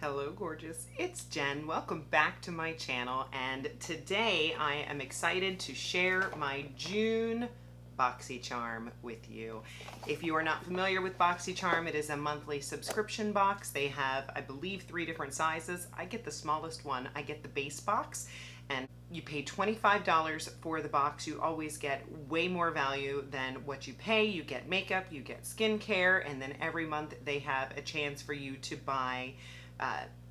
Hello gorgeous, it's Jen. Welcome back to my channel, and today I am excited to share my June Boxycharm with you. If you are not familiar with Boxycharm, it is a monthly subscription box. They have, I believe, 3 different sizes. I get the smallest one. I get the base box, and you pay $25 for the box. You always get way more value than what you pay. You get makeup, you get skincare, and then every month they have a chance for you to buy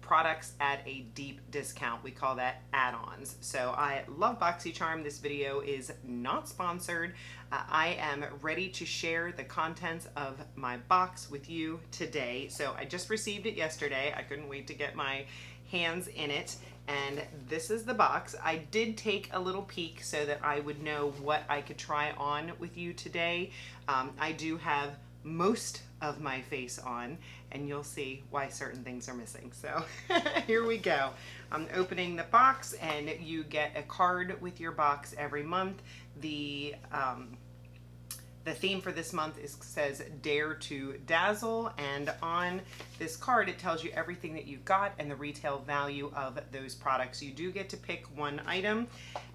products at a deep discount. We call that add-ons. So I love Boxycharm. This video is not sponsored. I am ready to share the contents of my box with you today. So I just received it yesterday. I couldn't wait to get my hands in it. And this is the box. I did take a little peek so that I would know what I could try on with you today. I do have most of my face on, and you'll see why certain things are missing. So here we go. I'm opening the box, and you get a card with your box every month. The theme for this month says Dare to Dazzle, and on this card it tells you everything that you've got and the retail value of those products. You do get to pick one item,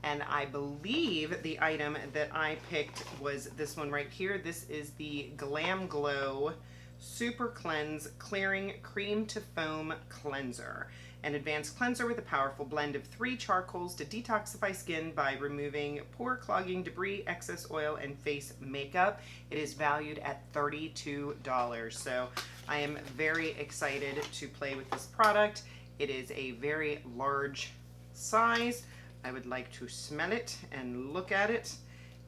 and I believe the item that I picked was this one right here. This is the Glam Glow Super Cleanse Clearing Cream to Foam Cleanser. An advanced cleanser with a powerful blend of 3 charcoals to detoxify skin by removing pore clogging debris, excess oil, and face makeup. It is valued at $32. So I am very excited to play with this product. It is a very large size. I would like to smell it and look at it.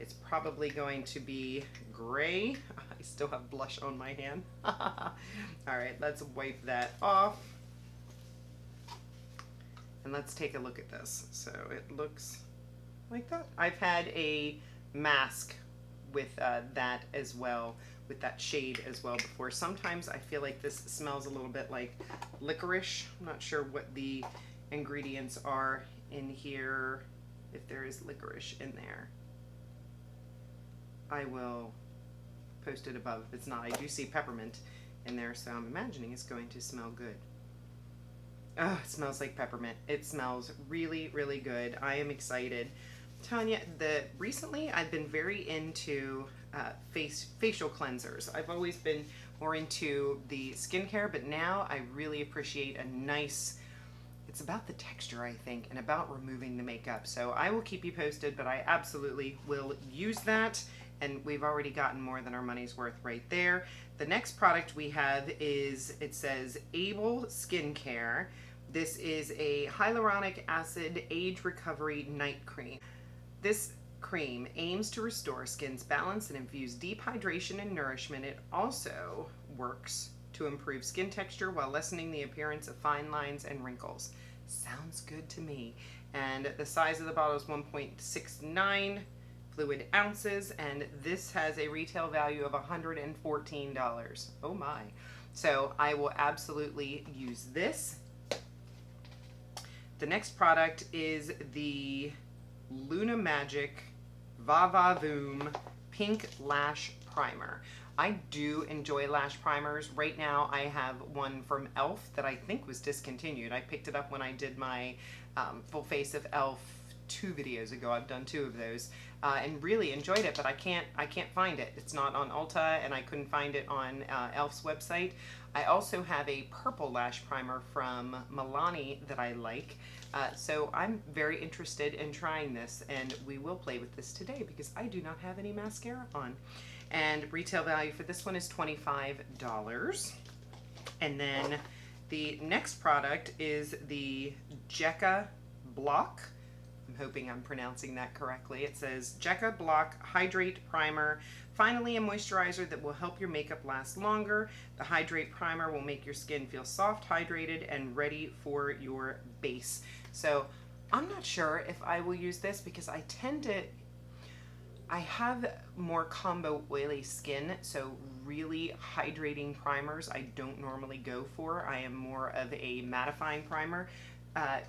It's probably going to be gray. I still have blush on my hand. All right, let's wipe that off. And let's take a look at this. So it looks like that. I've had a mask with that as well, with that shade as well before. Sometimes I feel like this smells a little bit like licorice. I'm not sure what the ingredients are in here, if there is licorice in there. I will post it above if it's not. I do see peppermint in there, so I'm imagining it's going to smell good. Oh, it smells like peppermint. It smells really, really good. I am excited. I'm telling you, recently I've been very into facial cleansers. I've always been more into the skincare, but now I really appreciate a nice, it's about the texture, I think, and about removing the makeup. So I will keep you posted, but I absolutely will use that. And we've already gotten more than our money's worth right there. The next product we have is, it says Able Skincare. This is a hyaluronic acid age recovery night cream. This cream aims to restore skin's balance and infuse deep hydration and nourishment. It also works to improve skin texture while lessening the appearance of fine lines and wrinkles. Sounds good to me. And the size of the bottle is 1.69 fluid ounces, and this has a retail value of $114. Oh my. So I will absolutely use this. The next product is the Luna Magic Va Voom Pink Lash Primer. I do enjoy lash primers. Right now I have one from e.l.f. that I think was discontinued. I picked it up when I did my full face of e.l.f. 2 videos ago. I've done 2 of those and really enjoyed it, but I can't find it. It's not on Ulta, and I couldn't find it on e.l.f.'s website. I also have a purple lash primer from Milani that I like. So I'm very interested in trying this, and we will play with this today because I do not have any mascara on. And retail value for this one is $25. And then the next product is the Jekka Block. I'm hoping I'm pronouncing that correctly. It says Jekka Block Hydrate Primer. Finally, a moisturizer that will help your makeup last longer. The Hydrate Primer will make your skin feel soft, hydrated, and ready for your base. So I'm not sure if I will use this because I have more combo oily skin, so really hydrating primers I don't normally go for. I am more of a mattifying primer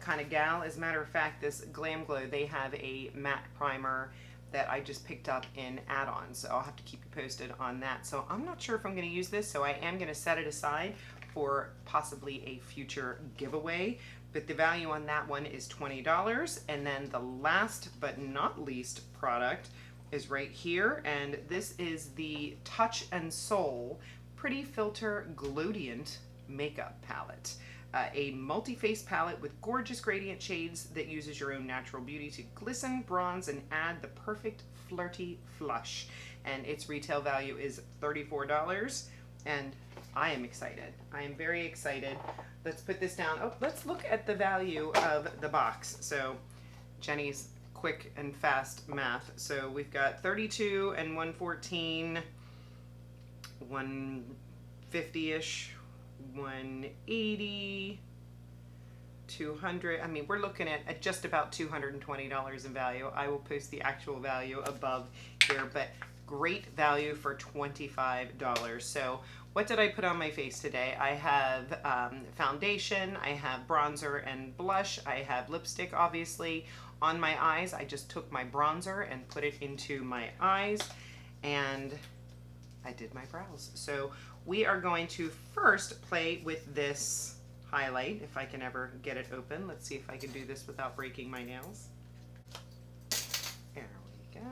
kind of gal. As a matter of fact, this Glam Glow, they have a matte primer that I just picked up in add-ons, so I'll have to keep you posted on that. So I'm not sure if I'm going to use this, so I am going to set it aside for possibly a future giveaway. But the value on that one is $20. And then the last but not least product is right here. And this is the Touch and Soul Pretty Filter Glowdient Makeup Palette. A multi-face palette with gorgeous gradient shades that uses your own natural beauty to glisten, bronze, and add the perfect flirty flush. And its retail value is $34. And I am excited. I am very excited. Let's put this down. Oh, let's look at the value of the box. So Jenny's quick and fast math. So we've got 32 and 114, 150-ish, 180, 200. I mean, we're looking at just about $220 in value. I will post the actual value above here, but great value for $25. So what did I put on my face today? I have foundation, I have bronzer and blush, I have lipstick, obviously. On my eyes, I just took my bronzer and put it into my eyes, and I did my brows. So we are going to first play with this highlight, if I can ever get it open. Let's see if I can do this without breaking my nails. There we go.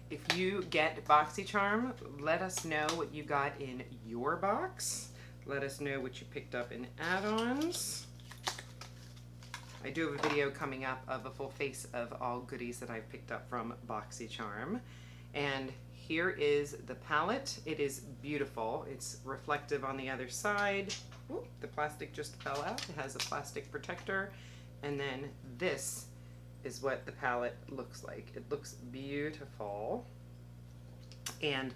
If you get Boxycharm, let us know what you got in your box. Let us know what you picked up in add-ons. I do have a video coming up of a full face of all goodies that I've picked up from Boxycharm. And here is the palette. It is beautiful. It's reflective on the other side. Ooh, the plastic just fell out. It has a plastic protector. And then this is what the palette looks like. It looks beautiful. And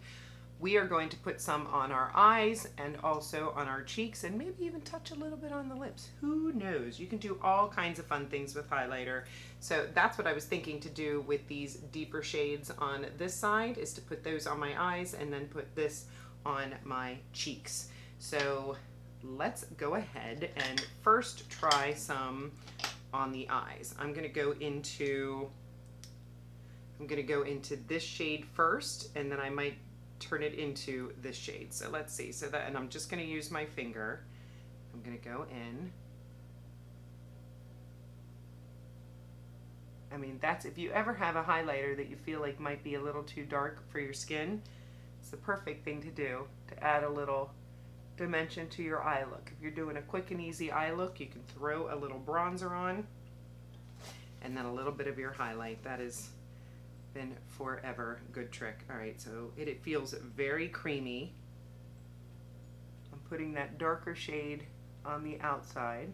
we are going to put some on our eyes and also on our cheeks, and maybe even touch a little bit on the lips. Who knows? You can do all kinds of fun things with highlighter. So that's what I was thinking to do with these deeper shades on this side, is to put those on my eyes and then put this on my cheeks. So let's go ahead and first try some on the eyes. I'm gonna go into this shade first, and then I might turn it into this shade. So let's see. So that, and I'm just gonna use my finger. I'm gonna go in. I mean, that's, if you ever have a highlighter that you feel like might be a little too dark for your skin, it's the perfect thing to do, to add a little dimension to your eye look. If you're doing a quick and easy eye look, you can throw a little bronzer on and then a little bit of your highlight. That has been forever good trick. All right, so it feels very creamy. I'm putting that darker shade on the outside.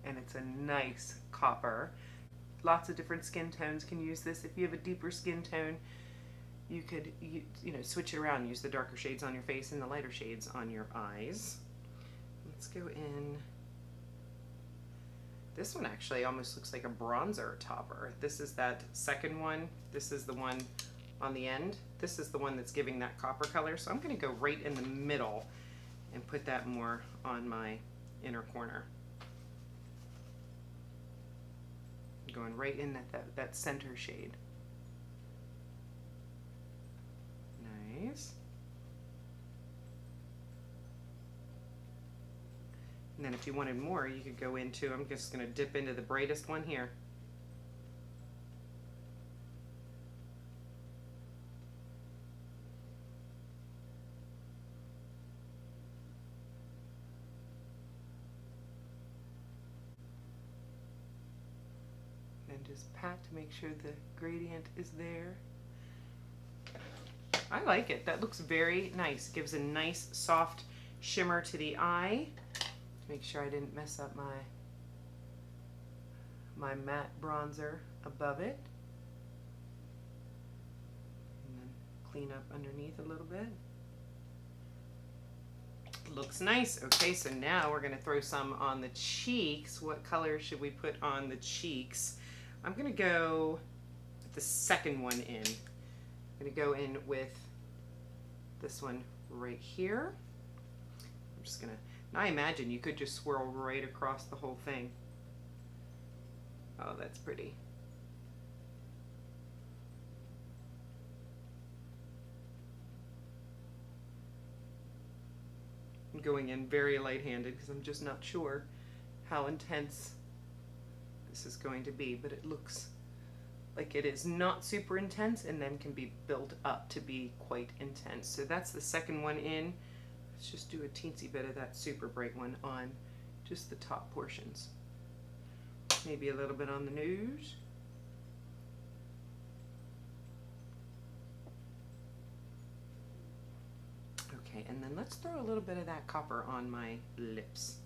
And it's a nice copper. Lots of different skin tones can use this. If you have a deeper skin tone, you could you know, switch it around. Use the darker shades on your face and the lighter shades on your eyes. Let's go in. This one actually almost looks like a bronzer topper. This is that second one. This is the one on the end. This is the one that's giving that copper color. So I'm gonna go right in the middle and put that more on my inner corner. Going right in that center shade. Nice. And then if you wanted more, you could go into, I'm just going to dip into the brightest one here. And just pat to make sure the gradient is there. I like it. That looks very nice. Gives a nice soft shimmer to the eye. Make sure I didn't mess up my matte bronzer above it. And then clean up underneath a little bit. Looks nice. Okay, so now we're gonna throw some on the cheeks. What color should we put on the cheeks? I'm gonna go with the second one in. I'm gonna go in with this one right here. I'm just gonna, now I imagine you could just swirl right across the whole thing. Oh, that's pretty. I'm going in very light-handed because I'm just not sure how intense this is going to be, but it looks like it is not super intense and then can be built up to be quite intense. So that's the second one in. Let's just do a teensy bit of that super bright one on just the top portions. Maybe a little bit on the nose. Okay, and then let's throw a little bit of that copper on my lips.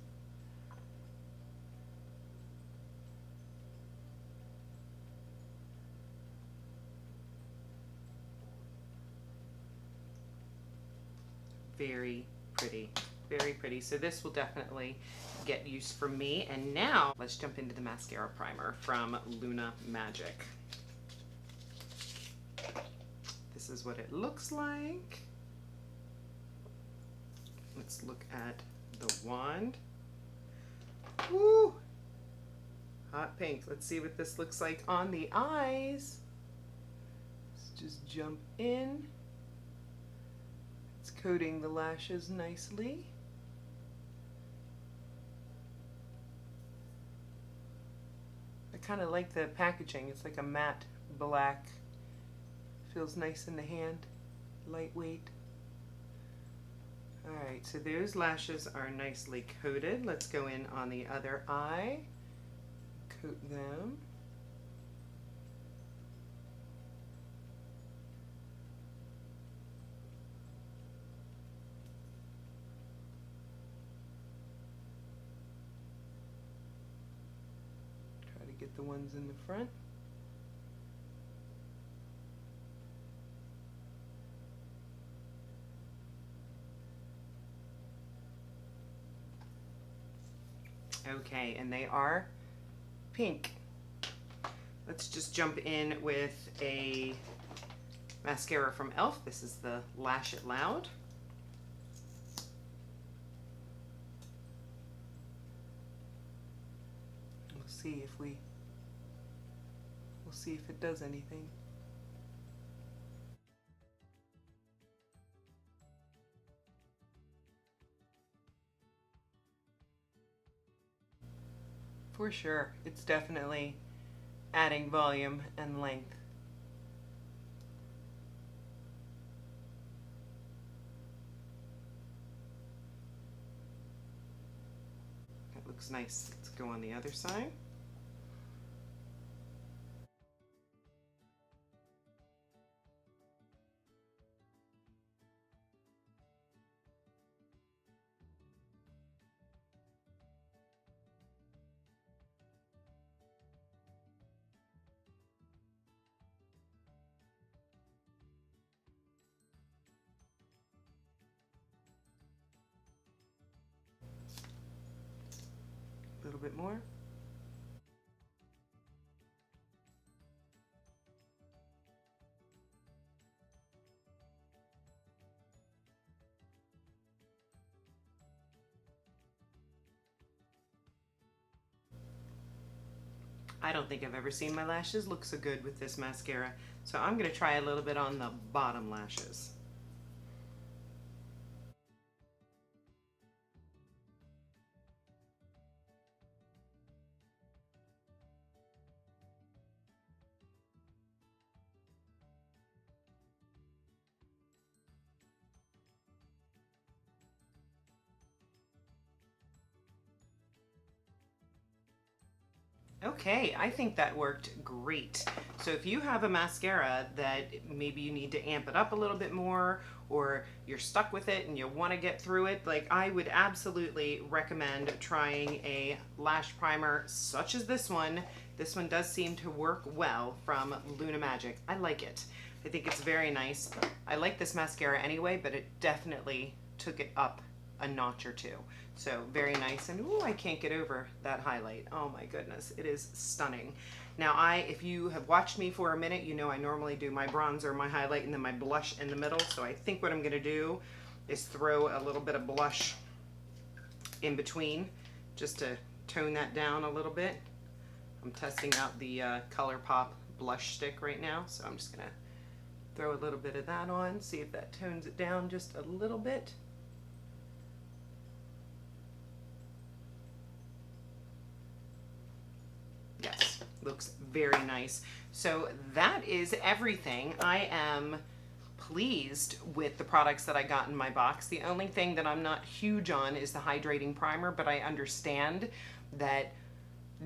Very pretty, very pretty. So this will definitely get use from me. And now let's jump into the mascara primer from Luna Magic. This is what it looks like. Let's look at the wand. Woo! Hot pink. Let's see what this looks like on the eyes. Let's just jump in. It's coating the lashes nicely. I kind of like the packaging. It's like a matte black. Feels nice in the hand. Lightweight. Alright, so those lashes are nicely coated. Let's go in on the other eye. Coat them. Try to get the ones in the front. Okay, and they are pink. Let's just jump in with a mascara from e.l.f. This is the Lash It Loud. We'll see if it does anything. For sure, it's definitely adding volume and length. That looks nice. Let's go on the other side. A little bit more. I don't think I've ever seen my lashes look so good with this mascara. So I'm going to try a little bit on the bottom lashes. Okay, I think that worked great. So if you have a mascara that maybe you need to amp it up a little bit more, or you're stuck with it and you want to get through it, like, I would absolutely recommend trying a lash primer such as this one. This one does seem to work well from Luna Magic. I like it. I think it's very nice. I like this mascara anyway, but it definitely took it up a notch or two. So very nice. And ooh, I can't get over that highlight. Oh my goodness, it is stunning. Now if you have watched me for a minute, you know I normally do my bronzer, my highlight, and then my blush in the middle. So I think what I'm gonna do is throw a little bit of blush in between just to tone that down a little bit. I'm testing out the ColourPop blush stick right now, so I'm just gonna throw a little bit of that on, see if that tones it down just a little bit. looks very nice. So that is everything. I am pleased with the products that I got in my box. The only thing that I'm not huge on is the hydrating primer, but I understand that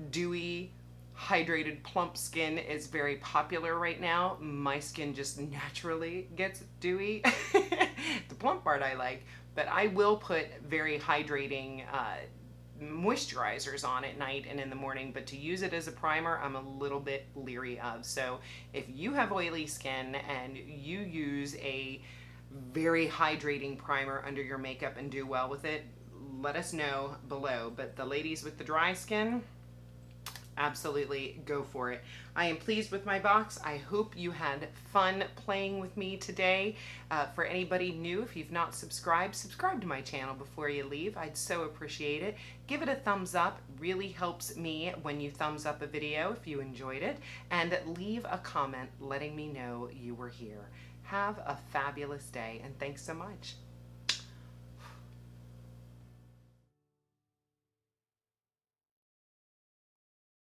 dewy, hydrated, plump skin is very popular right now. My skin just naturally gets dewy. The plump part I like, but I will put very hydrating moisturizers on at night and in the morning, but to use it as a primer, I'm a little bit leery of. So if you have oily skin and you use a very hydrating primer under your makeup and do well with it, let us know below. But the ladies with the dry skin, absolutely go for it. I am pleased with my box. I hope you had fun playing with me today. For anybody new, if you've not subscribed, subscribe to my channel before you leave. I'd so appreciate it. Give it a thumbs up. Really helps me when you thumbs up a video if you enjoyed it. And leave a comment letting me know you were here. Have a fabulous day, and thanks so much.